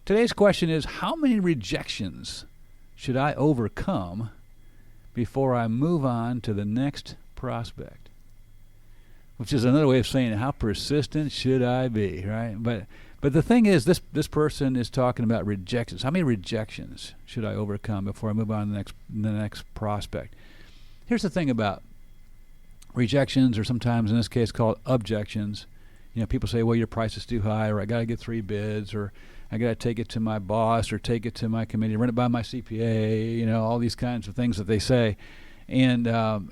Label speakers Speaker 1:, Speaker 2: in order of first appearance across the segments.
Speaker 1: Today's question is, how many rejections should I overcome before I move on to the next prospect? Which is another way of saying how persistent should I be, right? But the thing is, this person is talking about rejections. How many rejections should I overcome before I move on to the next prospect? Here's the thing about rejections, or sometimes in this case called objections. People say, well, your price is too high, or I got to get 3 bids, or I got to take it to my boss, or take it to my committee, run it by my CPA, all these kinds of things that they say. And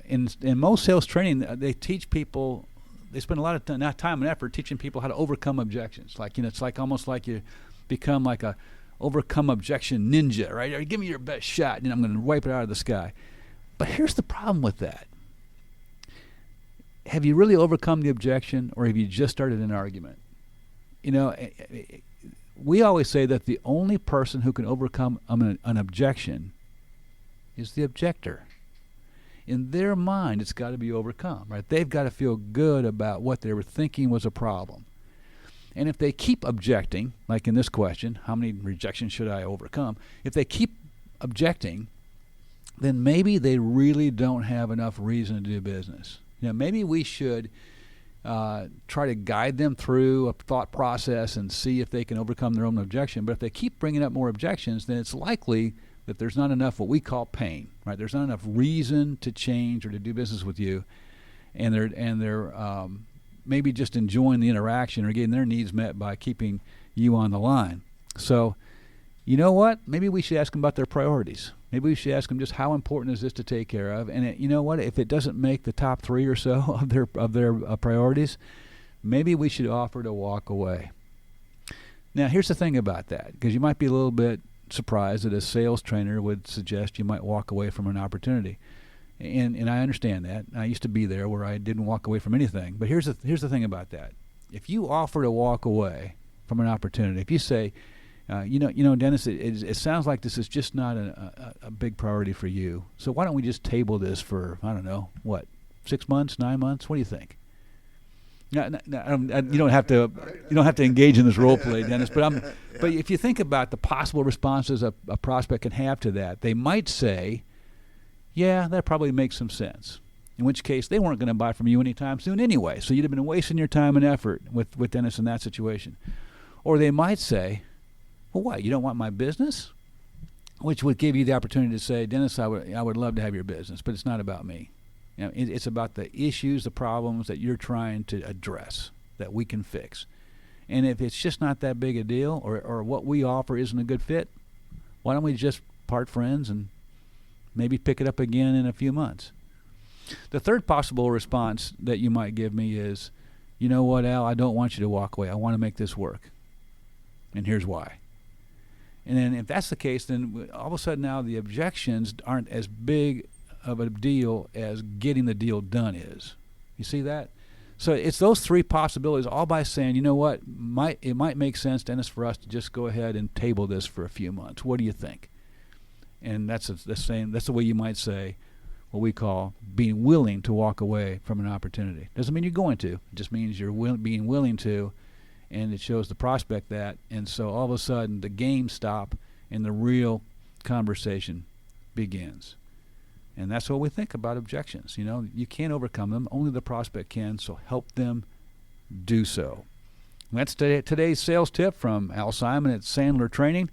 Speaker 1: in most sales training, they teach people, they spend a lot of time and effort teaching people how to overcome objections. It's like almost like you become like a overcome objection ninja, right? Or give me your best shot, and I'm going to wipe it out of the sky. But here's the problem with that. Have you really overcome the objection, or have you just started an argument? We always say that the only person who can overcome an objection is the objector. In their mind, it's got to be overcome, right? They've got to feel good about what they were thinking was a problem. And if they keep objecting, like in this question, how many rejections should I overcome? If they keep objecting, then maybe they really don't have enough reason to do business. Maybe we should try to guide them through a thought process and see if they can overcome their own objection. But if they keep bringing up more objections, then it's likely that there's not enough what we call pain, right? There's not enough reason to change or to do business with you, and they're maybe just enjoying the interaction or getting their needs met by keeping you on the line. So, you know what? Maybe we should ask them about their priorities. Maybe we should ask them just how important is this to take care of. And you know what? If it doesn't make the top 3 or so of their priorities, maybe we should offer to walk away. Now, here's the thing about that, because you might be a little bit surprised that a sales trainer would suggest you might walk away from an opportunity. And I understand that. I used to be there where I didn't walk away from anything. But here's the thing about that. If you offer to walk away from an opportunity, if you say, Dennis, it sounds like this is just not a big priority for you. So why don't we just table this for, 6 months, 9 months? What do you think? No, you don't have to engage in this role play, Dennis. But if you think about the possible responses a prospect can have to that, they might say, "Yeah, that probably makes some sense." In which case, they weren't going to buy from you anytime soon anyway. So you'd have been wasting your time and effort with Dennis in that situation. Or they might say, "Well, what? You don't want my business?" Which would give you the opportunity to say, "Dennis, I would love to have your business, but it's not about me. It's about the issues, the problems that you're trying to address that we can fix. And if it's just not that big a deal, or what we offer isn't a good fit, why don't we just part friends and maybe pick it up again in a few months?" The third possible response that you might give me is, "You know what, Al, I don't want you to walk away. I want to make this work. And here's why." And then if that's the case, then all of a sudden now the objections aren't as big of a deal as getting the deal done is. You see that? So it's those 3 possibilities, all by saying, you know what, it might make sense, Dennis, for us to just go ahead and table this for a few months. What do you think? And that's the way you might say what we call being willing to walk away from an opportunity. Doesn't mean you're going to. It just means you're being willing to, and it shows the prospect that. And so all of a sudden the games stop and the real conversation begins. And that's what we think about objections. You can't overcome them. Only the prospect can, so help them do so. That's today's sales tip from Al Simon at Sandler Training.